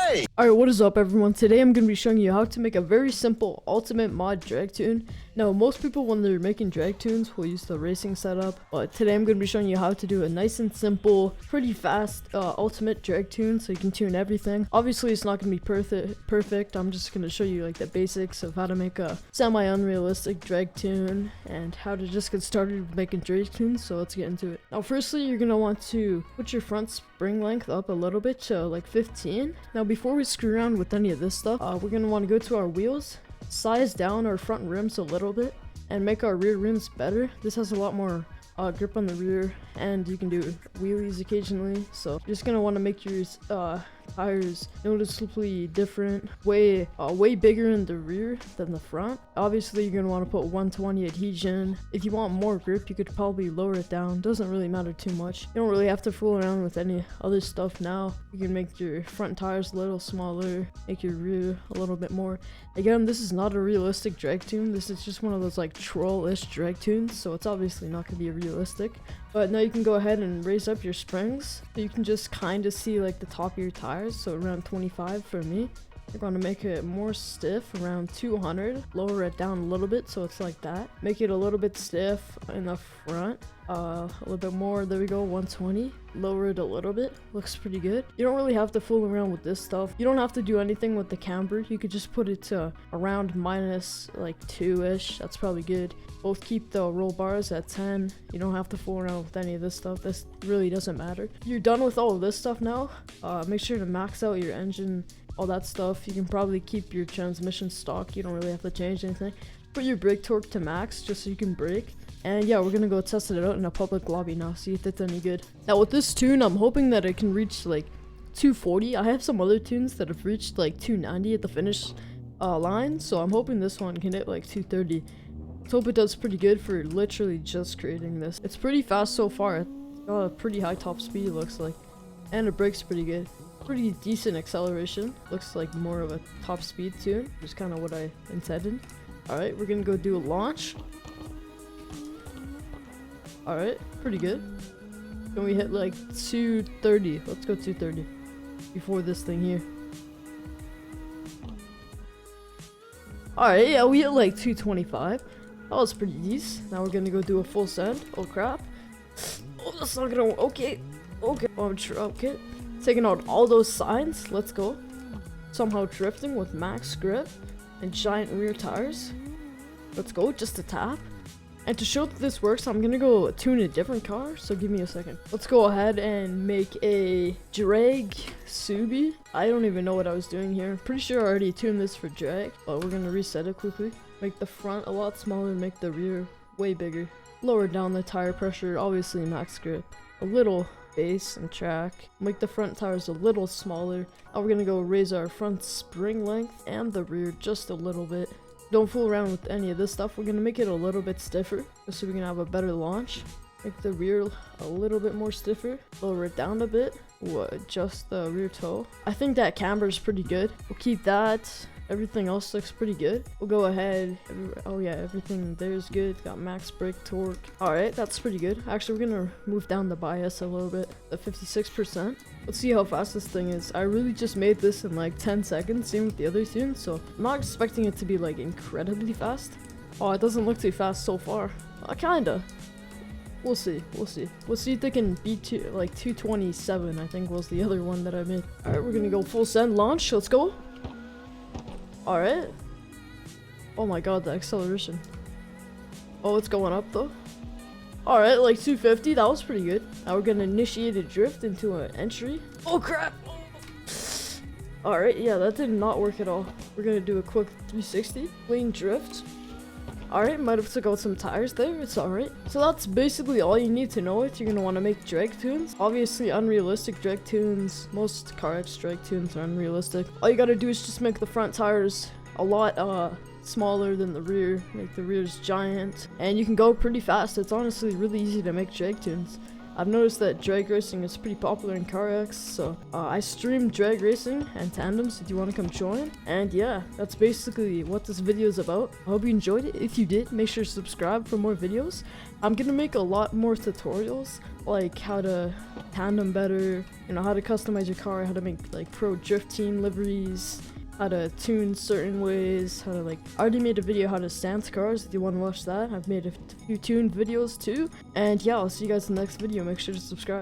Okay. Alright, what is up everyone? Today I'm going to be showing you how to make a very simple ultimate mod drag tune. Now most people when they're making drag tunes will use the racing setup, but today I'm going to be showing you how to do a nice and simple, pretty fast ultimate drag tune so you can tune everything. Obviously it's not going to be perfect. I'm just going to show you like the basics of how to make a semi-unrealistic drag tune and how to just get started with making drag tunes, so let's get into it. Now firstly you're going to want to put your front spring length up a little bit to like 15. Now before we screw around with any of this stuff, we're going to want to go to our wheels, size down our front rims a little bit, and make our rear rims better. This has a lot more grip on the rear, and you can do wheelies occasionally, so you're just going to want to make your tires noticeably different, way bigger in the rear than the front. Obviously you're going to want to put 120 adhesion. If you want more grip you could probably lower it down, doesn't really matter too much. You don't really have to fool around with any other stuff now. You can make your front tires a little smaller, make your rear a little bit more. Again, this is not a realistic drag tune, this is just one of those like troll-ish drag tunes, so it's obviously not going to be realistic. But now you can go ahead and raise up your springs so you can just kind of see like the top of your tires, so around 25 for me. You're going to make it more stiff, around 200. Lower it down a little bit so it's like that. Make it a little bit stiff in the front. A little bit more. There we go, 120. Lower it a little bit. Looks pretty good. You don't really have to fool around with this stuff. You don't have to do anything with the camber. You could just put it to around minus like 2-ish. That's probably good. Both keep the roll bars at 10. You don't have to fool around with any of this stuff. This really doesn't matter. You're done with all of this stuff now. Make sure to max out your engine, all that stuff. You can probably keep your transmission stock. You don't really have to change anything. Put your brake torque to max just so you can brake. And yeah, we're gonna go test it out in a public lobby now, see if it's any good. Now with this tune, I'm hoping that it can reach like 240. I have some other tunes that have reached like 290 at the finish line, so I'm hoping this one can hit like 230. Let's hope it does pretty good for literally just creating this. It's pretty fast so far. It's got a pretty high top speed, it looks like. And it brakes pretty good. Pretty decent acceleration. Looks like more of a top speed tune, which is kind of what I intended. Alright, we're gonna go do a launch. Alright, pretty good. Can we hit like 230? Let's go 230 before this thing here. Alright, yeah, we hit like 225. That was pretty decent. Now we're gonna go do a full send. Oh crap. Oh, that's not gonna work. Okay. Okay. Oh, I'm sure. Okay. Taking out all those signs. Let's go. Somehow drifting with max grip and giant rear tires. Let's go. Just a tap. And to show that this works, I'm gonna go tune a different car, so give me a second. Let's go ahead and make a drag Subi. I don't even know what I was doing here. Pretty sure I already tuned this for drag, but we're gonna reset it quickly. Make the front a lot smaller, make the rear way bigger. Lower down the tire pressure, obviously max grip. A little base and track. Make the front tires a little smaller. Now we're gonna go raise our front spring length and the rear just a little bit. Don't fool around with any of this stuff. We're gonna make it a little bit stiffer just so we can have a better launch. Make the rear a little bit more stiffer. Lower it down a bit. We'll adjust the rear toe. I think that camber is pretty good. We'll keep that. Everything else looks pretty good. We'll go ahead. Oh yeah, everything there is good. Got max brake torque. Alright, that's pretty good. Actually, we're gonna move down the bias a little bit. At 56%. Let's see how fast this thing is. I really just made this in like 10 seconds. Same with the other tunes, so I'm not expecting it to be like incredibly fast. Oh, it doesn't look too fast so far. Kinda. We'll see. We'll see. We'll see if they can beat like 227, I think was the other one that I made. Alright, we're gonna go full send launch. Let's go. Alright. Oh my god, the acceleration. Oh, it's going up though. Alright, like 250. That was pretty good. Now we're gonna initiate a drift into an entry. Oh crap! Alright, yeah, that did not work at all. We're gonna do a quick 360. Clean drift. Alright, might have took out some tires there. It's alright. So that's basically all you need to know if you're gonna want to make drag tunes. Obviously, unrealistic drag tunes. Most CarX drag tunes are unrealistic. All you gotta do is just make the front tires a lot smaller than the rear. Make the rears giant. And you can go pretty fast. It's honestly really easy to make drag tunes. I've noticed that drag racing is pretty popular in CarX, so I stream drag racing and tandems if you want to come join. And yeah, that's basically what this video is about. I hope you enjoyed it. If you did, make sure to subscribe for more videos. I'm gonna make a lot more tutorials, like how to tandem better, you know, how to customize your car, how to make like pro drift team liveries, how to tune certain ways, how to I already made a video how to stance cars if you want to watch that. I've made a few tuned videos too. And yeah, I'll see you guys in the next video. Make sure to subscribe.